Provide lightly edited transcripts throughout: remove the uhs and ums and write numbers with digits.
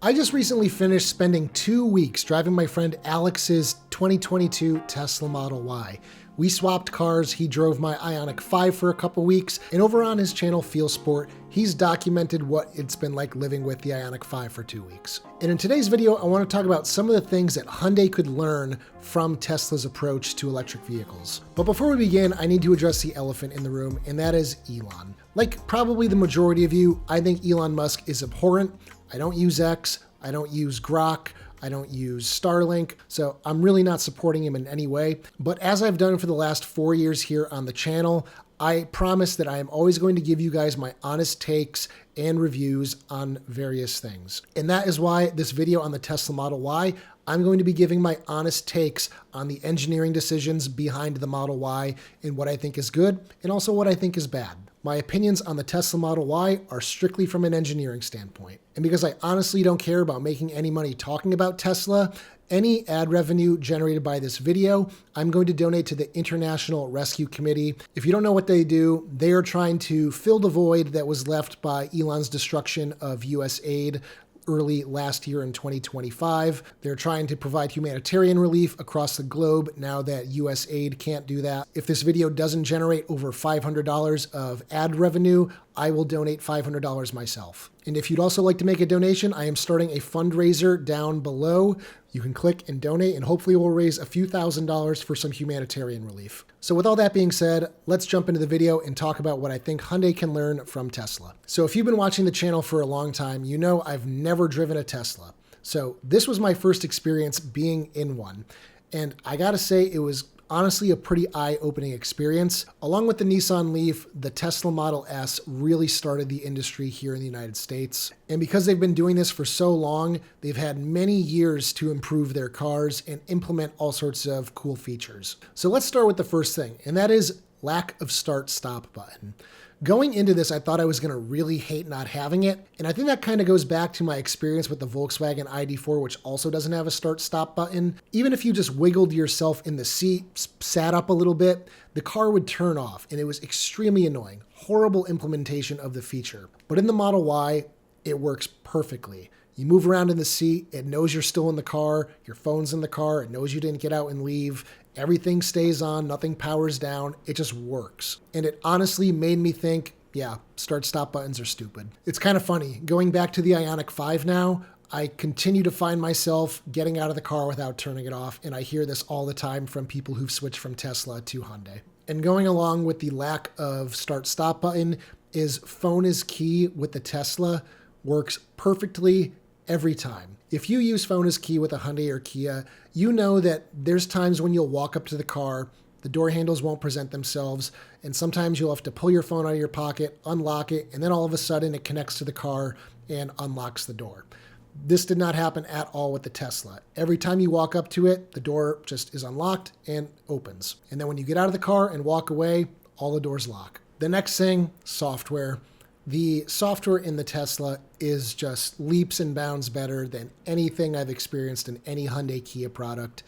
I just recently finished spending 2 weeks driving my friend Alex's 2022 Tesla Model Y. We swapped cars, he drove my Ioniq 5 for a couple weeks, and over on his channel Feel Sport, he's documented what it's been like living with the Ioniq 5 for 2 weeks. And in today's video, I want to talk about some of the things that Hyundai could learn from Tesla's approach to electric vehicles. But before we begin, I need to address the elephant in the room, and that is Elon. Like probably the majority of you, I think Elon Musk is abhorrent. I don't use X, I don't use Grok, I don't use Starlink, so I'm really not supporting him in any way. But as I've done for the last 4 years here on the channel, I promise that I am always going to give you guys my honest takes and reviews on various things. And that is why this video on the Tesla Model Y, I'm going to be giving my honest takes on the engineering decisions behind the Model Y and what I think is good and also what I think is bad. My opinions on the Tesla Model Y are strictly from an engineering standpoint. And because I honestly don't care about making any money talking about Tesla, any ad revenue generated by this video, I'm going to donate to the International Rescue Committee. If you don't know what they do, they are trying to fill the void that was left by Elon's destruction of US aid early last year in 2025. They're trying to provide humanitarian relief across the globe now that US aid can't do that. If this video doesn't generate over $500 of ad revenue, I will donate $500 myself. And if you'd also like to make a donation, I am starting a fundraiser down below. You can click and donate, and hopefully we'll raise a few $1,000s for some humanitarian relief. So with all that being said, let's jump into the video and talk about what I think Hyundai can learn from Tesla. So if you've been watching the channel for a long time, you know I've never driven a Tesla. So this was my first experience being in one. And I gotta say, it was honestly a pretty eye-opening experience. Along with the Nissan Leaf, the Tesla Model S really started the industry here in the United States. And because they've been doing this for so long, they've had many years to improve their cars and implement all sorts of cool features. So let's start with the first thing, and that is lack of start-stop button. Going into this, I thought I was going to really hate not having it, and I think that kind of goes back to my experience with the Volkswagen ID.4, which also doesn't have a start-stop button. Even if you just wiggled yourself in the seat, sat up a little bit, the car would turn off, and it was extremely annoying. Horrible implementation of the feature. But in the Model Y, it works perfectly. You move around in the seat, it knows you're still in the car, your phone's in the car, it knows you didn't get out and leave, everything stays on, nothing powers down, it just works. And it honestly made me think, yeah, start-stop buttons are stupid. It's kind of funny, going back to the Ioniq 5 now, I continue to find myself getting out of the car without turning it off, and I hear this all the time from people who've switched from Tesla to Hyundai. And going along with the lack of start-stop button is phone is key with the Tesla, works perfectly every time. If you use phone as key with a Hyundai or Kia, you know that there's times when you'll walk up to the car, the door handles won't present themselves, and sometimes you'll have to pull your phone out of your pocket, unlock it, and then all of a sudden it connects to the car and unlocks the door. This did not happen at all with the Tesla. Every time you walk up to it, the door just is unlocked and opens. And then when you get out of the car and walk away, all the doors lock. The next thing, software. The software in the Tesla is just leaps and bounds better than anything I've experienced in any Hyundai Kia product.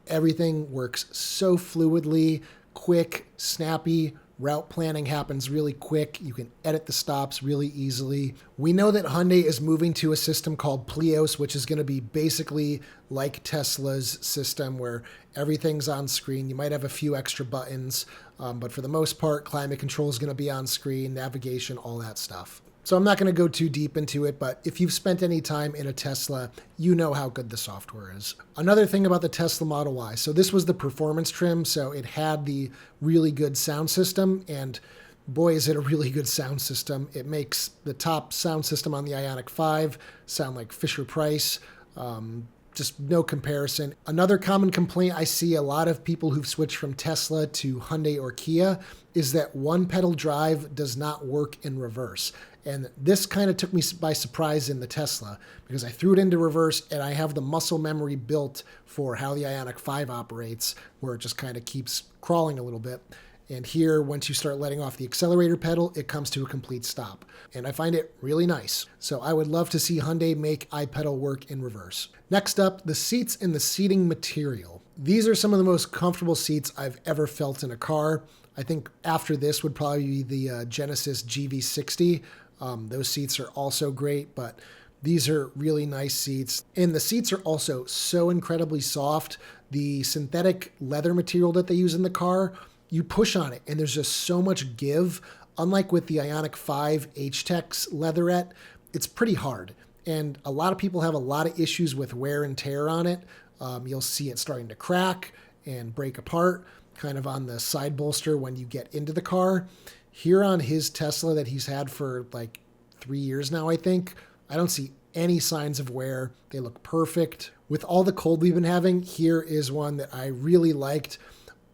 Everything works so fluidly, quick, snappy. Route planning happens really quick. You can edit the stops really easily. We know that Hyundai is moving to a system called Plios, which is going to be basically like Tesla's system where everything's on screen. You might have a few extra buttons, but for the most part, climate control is going to be on screen, navigation, all that stuff. So I'm not going to go too deep into it, but if you've spent any time in a Tesla, you know how good the software is. Another thing about the Tesla Model Y, so this was the performance trim, so it had the really good sound system, and boy, is it a really good sound system. It makes the top sound system on the Ioniq 5 sound like Fisher-Price. Just no comparison. Another common complaint I see a lot of people who've switched from Tesla to Hyundai or Kia is that one pedal drive does not work in reverse. And this kind of took me by surprise in the Tesla because I threw it into reverse and I have the muscle memory built for how the Ioniq 5 operates, where it just kind of keeps crawling a little bit. And here, once you start letting off the accelerator pedal, it comes to a complete stop. And I find it really nice. So I would love to see Hyundai make iPedal work in reverse. Next up, the seats and the seating material. These are some of the most comfortable seats I've ever felt in a car. I think after this would probably be the Genesis GV60. Those seats are also great, but These are really nice seats. And the seats are also so incredibly soft. The synthetic leather material that they use in the car, you push on it and there's just so much give. Unlike with the Ioniq 5 H-Tech's leatherette, it's pretty hard. And a lot of people have a lot of issues with wear and tear on it. You'll see it starting to crack and break apart, kind of on the side bolster when you get into the car. Here on his Tesla that he's had for like 3 years now, I think, I don't see any signs of wear. They look perfect. With all the cold we've been having, here is one that I really liked.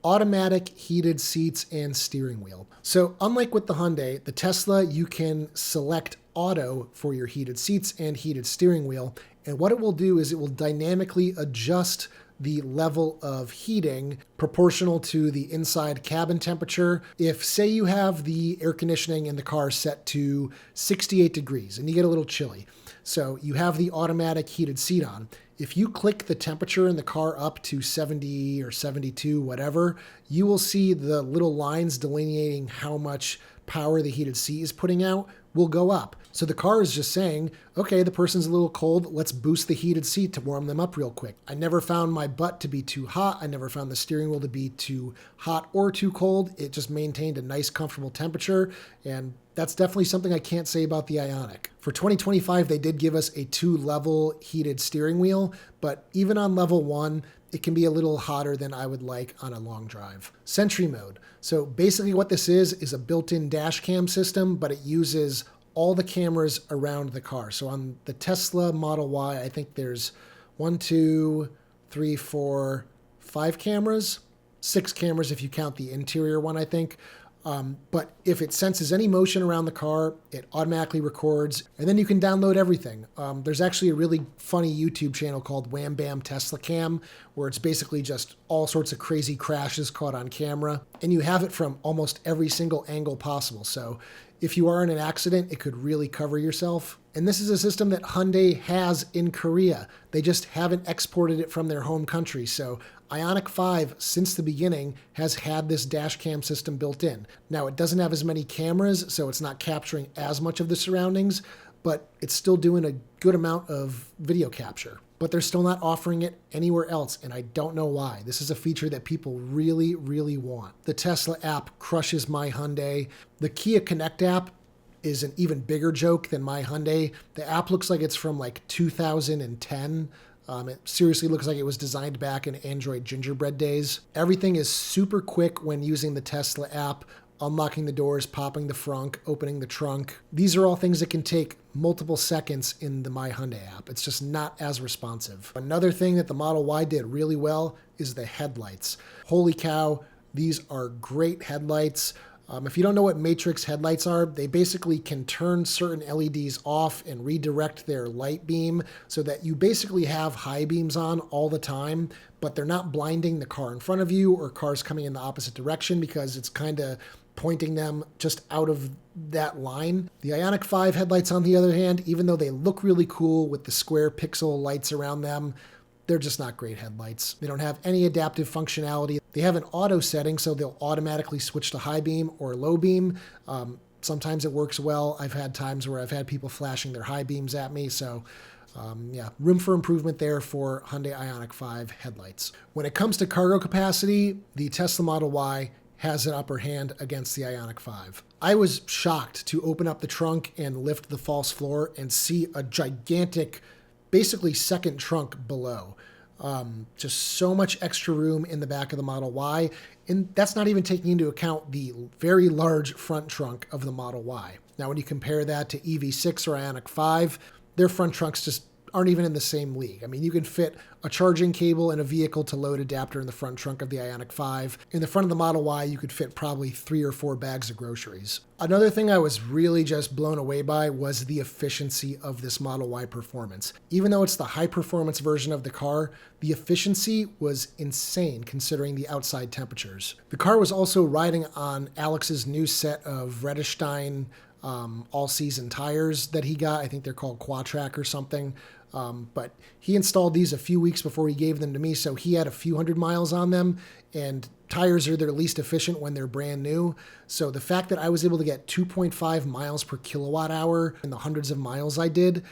Automatic heated seats and steering wheel. So unlike with the Hyundai, the Tesla, you can select auto for your heated seats and heated steering wheel. And what it will do is it will dynamically adjust the level of heating proportional to the inside cabin temperature. If, say, you have the air conditioning in the car set to 68 degrees and you get a little chilly, so you have the automatic heated seat on. If you click the temperature in the car up to 70 or 72, whatever, you will see the little lines delineating how much power the heated seat is putting out will go up. So the car is just saying, okay, the person's a little cold, let's boost the heated seat to warm them up real quick. I never found my butt to be too hot. I never found the steering wheel to be too hot or too cold. It just maintained a nice, comfortable temperature, and that's definitely something I can't say about the Ioniq. For 2025, they did give us a 2-level heated steering wheel, but even on level 1, it can be a little hotter than I would like on a long drive. Sentry mode. So basically what this is a built-in dash cam system, but it uses all the cameras around the car. So on the Tesla Model Y, I think there's 1, 2, 3, 4, 5 cameras, 6 cameras if you count the interior one, I think. But if it senses any motion around the car, it automatically records, and then you can download everything. There's actually a really funny YouTube channel called Wham Bam Tesla Cam, where it's basically just all sorts of crazy crashes caught on camera, and you have it from almost every single angle possible. So if you are in an accident, it could really cover yourself. And this is a system that Hyundai has in Korea. They just haven't exported it from their home country. So Ioniq 5, since the beginning, has had this dash cam system built in. Now, it doesn't have as many cameras, so it's not capturing as much of the surroundings, but it's still doing a good amount of video capture. But they're still not offering it anywhere else, and I don't know why. This is a feature that people really, really want. The Tesla app crushes My Hyundai. The Kia Connect app is an even bigger joke than My Hyundai. The app looks like it's from like 2010. It seriously looks like it was designed back in Android gingerbread days. Everything is super quick when using the Tesla app. Unlocking the doors, popping the frunk, opening the trunk. These are all things that can take multiple seconds in the My Hyundai app. It's just not as responsive. Another thing that the Model Y did really well is the headlights. Holy cow, these are great headlights. If you don't know what matrix headlights are, they basically can turn certain LEDs off and redirect their light beam so that you basically have high beams on all the time, but they're not blinding the car in front of you or cars coming in the opposite direction because it's kind of pointing them just out of that line. The Ioniq 5 headlights, on the other hand, even though they look really cool with the square pixel lights around them, they're just not great headlights. They don't have any adaptive functionality. They have an auto setting, so they'll automatically switch to high beam or low beam. Sometimes it works well. I've had times where I've had people flashing their high beams at me, so yeah, room for improvement there for Hyundai Ioniq 5 headlights. When it comes to cargo capacity, the Tesla Model Y has an upper hand against the Ioniq 5. I was shocked to open up the trunk and lift the false floor and see a gigantic, basically second trunk below. Just so much extra room in the back of the Model Y, and that's not even taking into account the very large front trunk of the Model Y. Now, when you compare that to EV6 or Ioniq 5, their front trunks just aren't even in the same league. I mean, you can fit a charging cable and a vehicle to load adapter in the front trunk of the Ioniq 5. In the front of the Model Y, you could fit probably 3 or 4 bags of groceries. Another thing I was really just blown away by was the efficiency of this Model Y performance. Even though it's the high-performance version of the car, the efficiency was insane considering the outside temperatures. The car was also riding on Alex's new set of Vredestein all-season tires that he got. I think they're called Quatrack or something. But he installed these a few weeks before he gave them to me, so he had a few hundred miles on them, and tires are their least efficient when they're brand new. So the fact that I was able to get 2.5 miles per kilowatt hour in the hundreds of miles I did,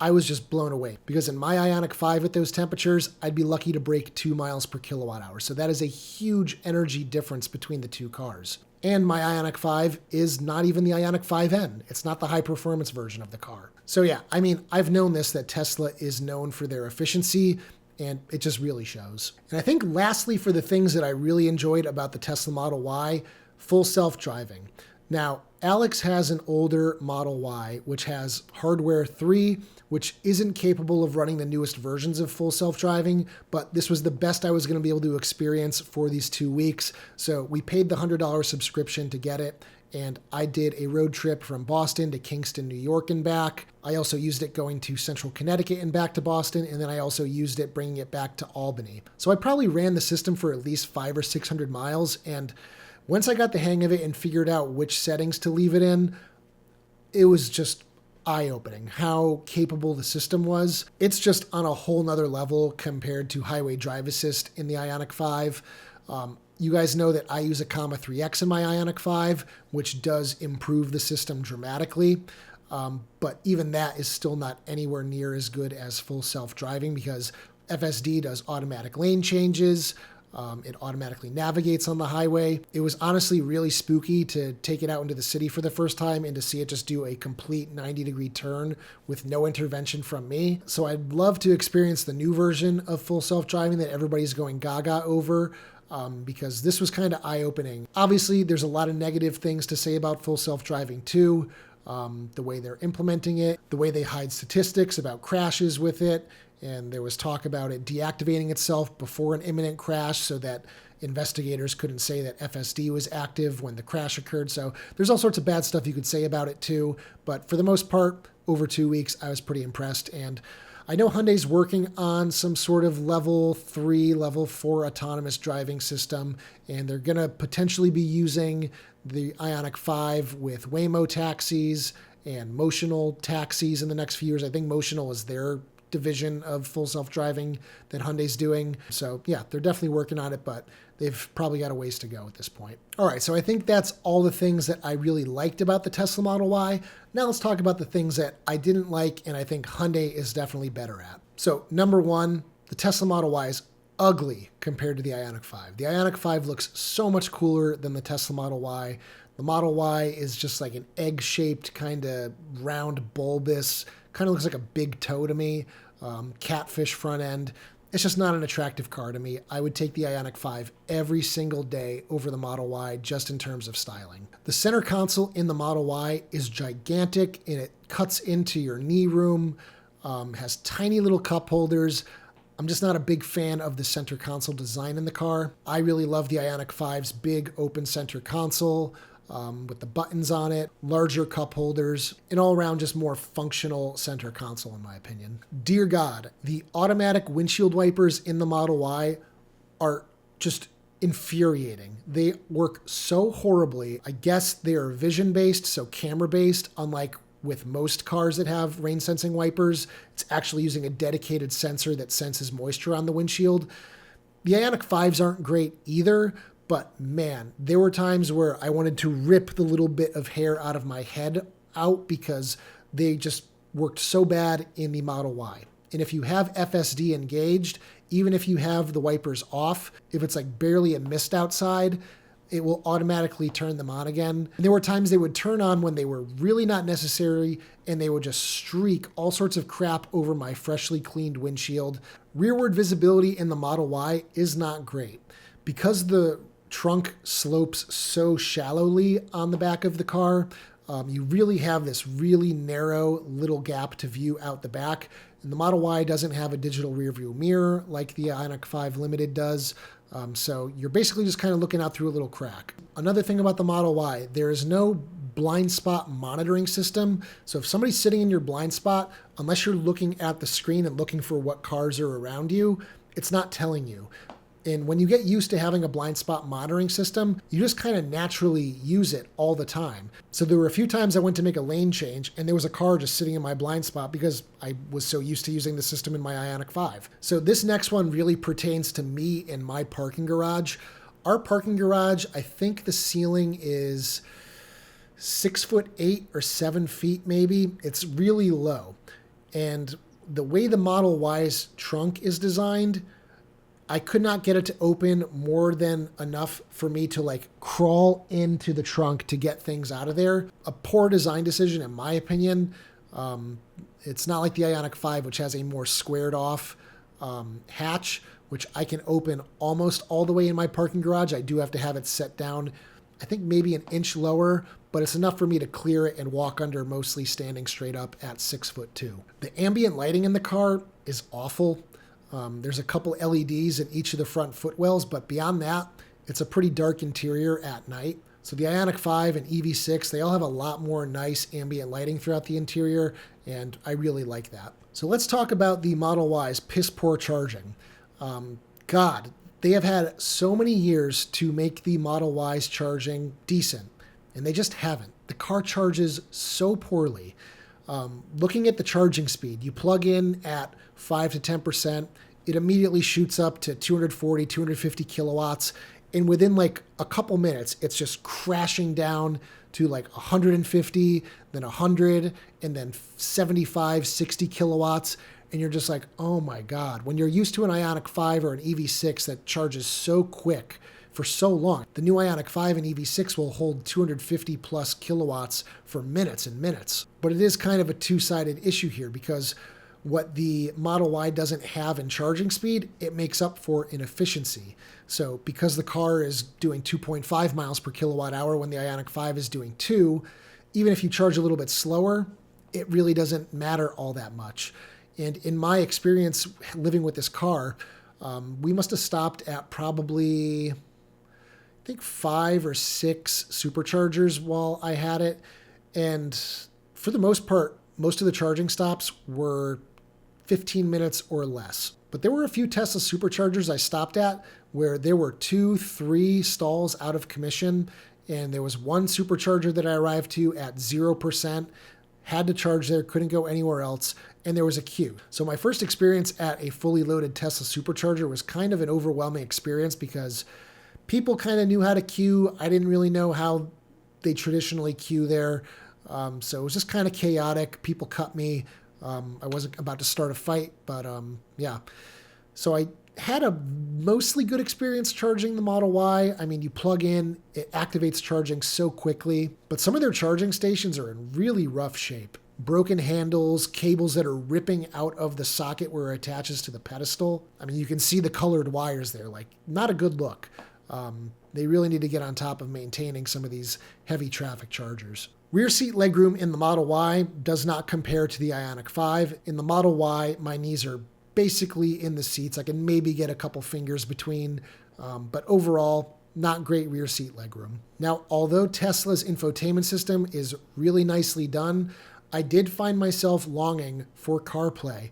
I was just blown away because in my Ioniq 5 at those temperatures, I'd be lucky to break 2 miles per kilowatt hour. So that is a huge energy difference between the two cars. And my Ioniq 5 is not even the Ioniq 5N. It's not the high performance version of the car. So yeah, I mean, I've known this, that Tesla is known for their efficiency, and it just really shows. And I think lastly, for the things that I really enjoyed about the Tesla Model Y, full self-driving. Now, Alex has an older Model Y, which has hardware 3, which isn't capable of running the newest versions of full self-driving, but this was the best I was going to be able to experience for these 2 weeks. So we paid the $100 subscription to get it, and I did a road trip from Boston to Kingston, New York and back. I also used it going to Central Connecticut and back to Boston, and then I also used it bringing it back to Albany. So I probably ran the system for at least 500 or 600 miles, and once I got the hang of it and figured out which settings to leave it in, it was just eye-opening how capable the system was. It's just on a whole nother level compared to highway drive assist in the Ioniq 5. You guys know that I use a Comma 3X in my Ioniq 5, which does improve the system dramatically. But even that is still not anywhere near as good as full self-driving because FSD does automatic lane changes. It automatically navigates on the highway. It was honestly really spooky to take it out into the city for the first time and to see it just do a complete 90-degree turn with no intervention from me. So I'd love to experience the new version of full self-driving that everybody's going gaga over. Because this was kind of eye-opening. Obviously, there's a lot of negative things to say about full self-driving too. The way they're implementing it, the way they hide statistics about crashes with it, and there was talk about it deactivating itself before an imminent crash so that investigators couldn't say that FSD was active when the crash occurred. So there's all sorts of bad stuff you could say about it too. But for the most part, over 2 weeks, I was pretty impressed. And I know Hyundai's working on some sort of level 3, level 4 autonomous driving system, and they're going to potentially be using the Ioniq 5 with Waymo taxis and Motional taxis in the next few years. I think Motional is their division of full self-driving that Hyundai's doing. So yeah, they're definitely working on it, but they've probably got a ways to go at this point. All right, so I think that's all the things that I really liked about the Tesla Model Y. Now let's talk about the things that I didn't like and I think Hyundai is definitely better at. So number one, the Tesla Model Y is ugly compared to the Ioniq 5. The Ioniq 5 looks so much cooler than the Tesla Model Y. The Model Y is just like an egg-shaped, kind of round, bulbous, kind of looks like a big toe to me, catfish front end. It's just not an attractive car to me. I would take the Ioniq 5 every single day over the Model Y just in terms of styling. The center console in the Model Y is gigantic and it cuts into your knee room, has tiny little cup holders. I'm just not a big fan of the center console design in the car. I really love the Ioniq 5's big open center console, with the buttons on it, larger cup holders, and all around just more functional center console in my opinion. Dear God, the automatic windshield wipers in the Model Y are just infuriating. They work so horribly. I guess they are vision-based, so camera-based, unlike with most cars that have rain sensing wipers. It's actually using a dedicated sensor that senses moisture on the windshield. The Ioniq 5s aren't great either, but man, there were times where I wanted to rip the little bit of hair out of my head out because they just worked so bad in the Model Y. And if you have FSD engaged, even if you have the wipers off, if it's like barely a mist outside, it will automatically turn them on again. And there were times they would turn on when they were really not necessary, and they would just streak all sorts of crap over my freshly cleaned windshield. Rearward visibility in the Model Y is not great. Because the trunk slopes so shallowly on the back of the car, you really have this really narrow little gap to view out the back. And the Model Y doesn't have a digital rear view mirror like the Ioniq 5 Limited does. So you're basically just kind of looking out through a little crack. Another thing about the Model Y, there is no blind spot monitoring system. So if somebody's sitting in your blind spot, unless you're looking at the screen and looking for what cars are around you, it's not telling you. And when you get used to having a blind spot monitoring system, you just kind of naturally use it all the time. So there were a few times I went to make a lane change and there was a car just sitting in my blind spot because I was so used to using the system in my Ioniq 5. So this next one really pertains to me and my parking garage. Our parking garage, I think the ceiling is 6'8" or 7 feet maybe. It's really low. And the way the Model Y's trunk is designed, I could not get it to open more than enough for me to like crawl into the trunk to get things out of there. A poor design decision, in my opinion. It's not like the Ioniq 5, which has a more squared off hatch, which I can open almost all the way in my parking garage. I do have to have it set down, I think maybe an inch lower, but it's enough for me to clear it and walk under, mostly standing straight up at 6'2". The ambient lighting in the car is awful. There's a couple LEDs in each of the front footwells, but beyond that, it's a pretty dark interior at night. So the Ioniq 5 and EV6, they all have a lot more nice ambient lighting throughout the interior, and I really like that. So let's talk about the Model Y's piss poor charging. God, they have had so many years to make the Model Y's charging decent, and they just haven't. The car charges so poorly. Looking at the charging speed, you plug in at 5 to 10%, it immediately shoots up to 240, 250 kilowatts. And within like a couple minutes, it's just crashing down to like 150, then 100, and then 75, 60 kilowatts. And you're just like, oh my God. When you're used to an Ioniq 5 or an EV6 that charges so quick for so long, the new Ioniq 5 and EV6 will hold 250 plus kilowatts for minutes and minutes. But it is kind of a two-sided issue here, because what the Model Y doesn't have in charging speed, it makes up for in efficiency. So because the car is doing 2.5 miles per kilowatt hour when the Ioniq 5 is doing 2, even if you charge a little bit slower, it really doesn't matter all that much. And in my experience living with this car, we must have stopped at probably, I think, 5 or 6 superchargers while I had it. And for the most part, most of the charging stops were 15 minutes or less. But there were a few Tesla superchargers I stopped at where there were 2, 3 stalls out of commission. And there was one supercharger that I arrived to at 0%, had to charge there, couldn't go anywhere else, and there was a queue. So my first experience at a fully loaded Tesla supercharger was kind of an overwhelming experience, because people kind of knew how to queue. I didn't really know how they traditionally queue there. So it was just kind of chaotic. People cut me. I wasn't about to start a fight, but yeah. So I had a mostly good experience charging the Model Y. I mean, you plug in, it activates charging so quickly, but some of their charging stations are in really rough shape. Broken handles, cables that are ripping out of the socket where it attaches to the pedestal. I mean, you can see the colored wires there, like not a good look. They really need to get on top of maintaining some of these heavy traffic chargers. Rear seat legroom in the Model Y does not compare to the Ioniq 5. In the Model Y, my knees are basically in the seats. I can maybe get a couple fingers between, but overall, not great rear seat legroom. Now, although Tesla's infotainment system is really nicely done, I did find myself longing for CarPlay.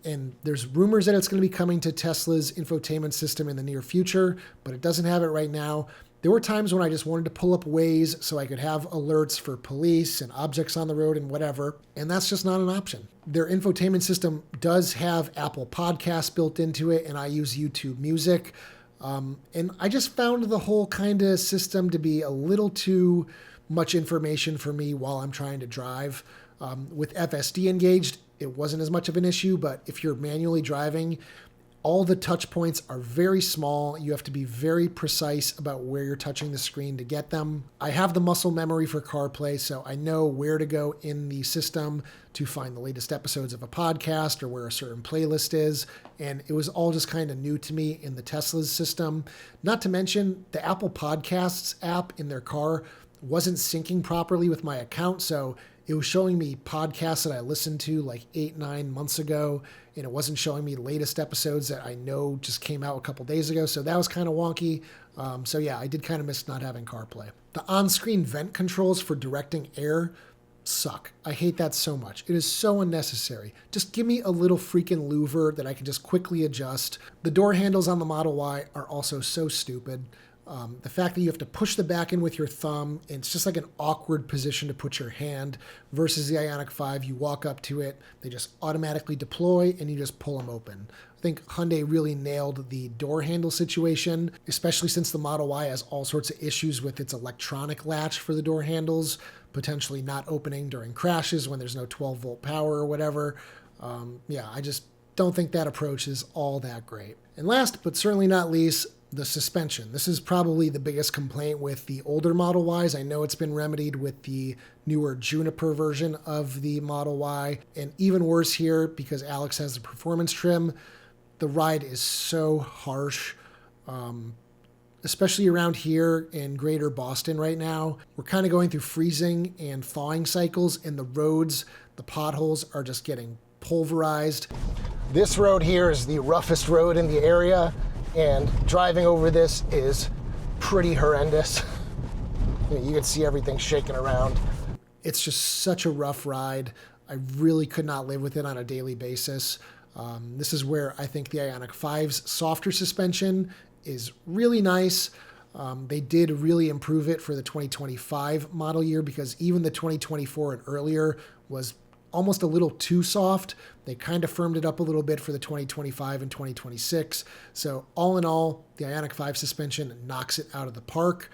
And there's rumors that it's going to be coming to Tesla's infotainment system in the near future, but it doesn't have it right now. There were times when I just wanted to pull up Waze so I could have alerts for police and objects on the road and whatever, and that's just not an option. Their infotainment system does have Apple Podcasts built into it, and I use YouTube Music. And I just found the whole kind of system to be a little too much information for me while I'm trying to drive. With FSD engaged, it wasn't as much of an issue, but if you're manually driving, all the touch points are very small. You have to be very precise about where you're touching the screen to get them. I have the muscle memory for CarPlay, so I know where to go in the system to find the latest episodes of a podcast or where a certain playlist is. And it was all just kind of new to me in the Tesla's system. Not to mention the Apple Podcasts app in their car wasn't syncing properly with my account, so it was showing me podcasts that I listened to like 8-9 months ago, and it wasn't showing me latest episodes that I know just came out a couple days ago, so that was kind of wonky. So yeah, I did kind of miss not having CarPlay. The on-screen vent controls for directing air suck. I hate that so much. It is so unnecessary. Just give me a little freaking louver that I can just quickly adjust. The door handles on the Model Y are also so stupid. The fact that you have to push the back in with your thumb, and it's just like an awkward position to put your hand, versus the Ioniq 5, you walk up to it, they just automatically deploy, and you just pull them open. I think Hyundai really nailed the door handle situation, especially since the Model Y has all sorts of issues with its electronic latch for the door handles. potentially not opening during crashes when there's no 12-volt power or whatever. Yeah, I just don't think that approach is all that great. And last, but certainly not least, the suspension. This is probably the biggest complaint with the older Model Ys. I know it's been remedied with the newer Juniper version of the Model Y, and even worse here because Alex has the performance trim. The ride is so harsh, especially around here in greater Boston right now. We're kind of going through freezing and thawing cycles, and the roads, the potholes are just getting pulverized. This road here is the roughest road in the area, and driving over this is pretty horrendous. You can see everything shaking around. It's just such a rough ride. I really could not live with it on a daily basis. This is where I think the Ioniq 5's softer suspension is really nice. They did really improve it for the 2025 model year because even the 2024 and earlier was almost a little too soft. They kind of firmed it up a little bit for the 2025 and 2026. So all in all, the Ioniq 5 suspension knocks it out of the park.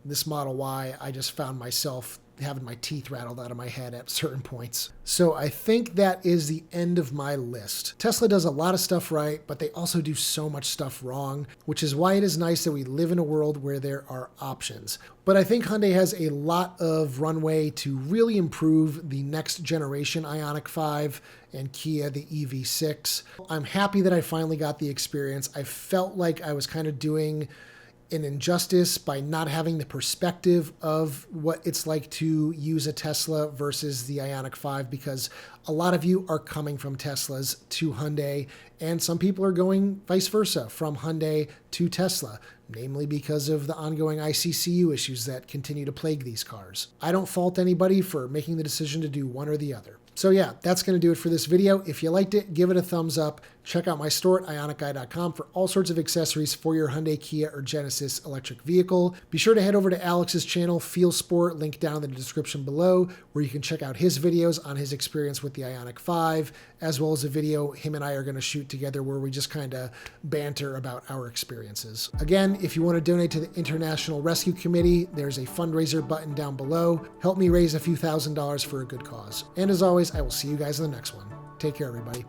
This Model Y, I just found myself having my teeth rattled out of my head at certain points. So I think that is the end of my list. Tesla does a lot of stuff right, but they also do so much stuff wrong, which is why it is nice that we live in a world where there are options. But I think Hyundai has a lot of runway to really improve the next generation Ioniq 5 and Kia the EV6. I'm happy that I finally got the experience. I felt like I was kind of doing an injustice by not having the perspective of what it's like to use a Tesla versus the Ioniq 5, because a lot of you are coming from Teslas to Hyundai, and some people are going vice versa from Hyundai to Tesla, namely because of the ongoing ICCU issues that continue to plague these cars. I don't fault anybody for making the decision to do one or the other. So yeah, that's going to do it for this video. If you liked it, give it a thumbs up. Check out my store at ioniqguy.com for all sorts of accessories for your Hyundai, Kia, or Genesis electric vehicle. Be sure to head over to Alex's channel, Feel Sport, link down in the description below, where you can check out his videos on his experience with the Ioniq 5, as well as a video him and I are going to shoot together where we just kind of banter about our experiences. Again, if you want to donate to the International Rescue Committee, there's a fundraiser button down below. Help me raise a few $1,000s for a good cause. And as always, I will see you guys in the next one. Take care, everybody.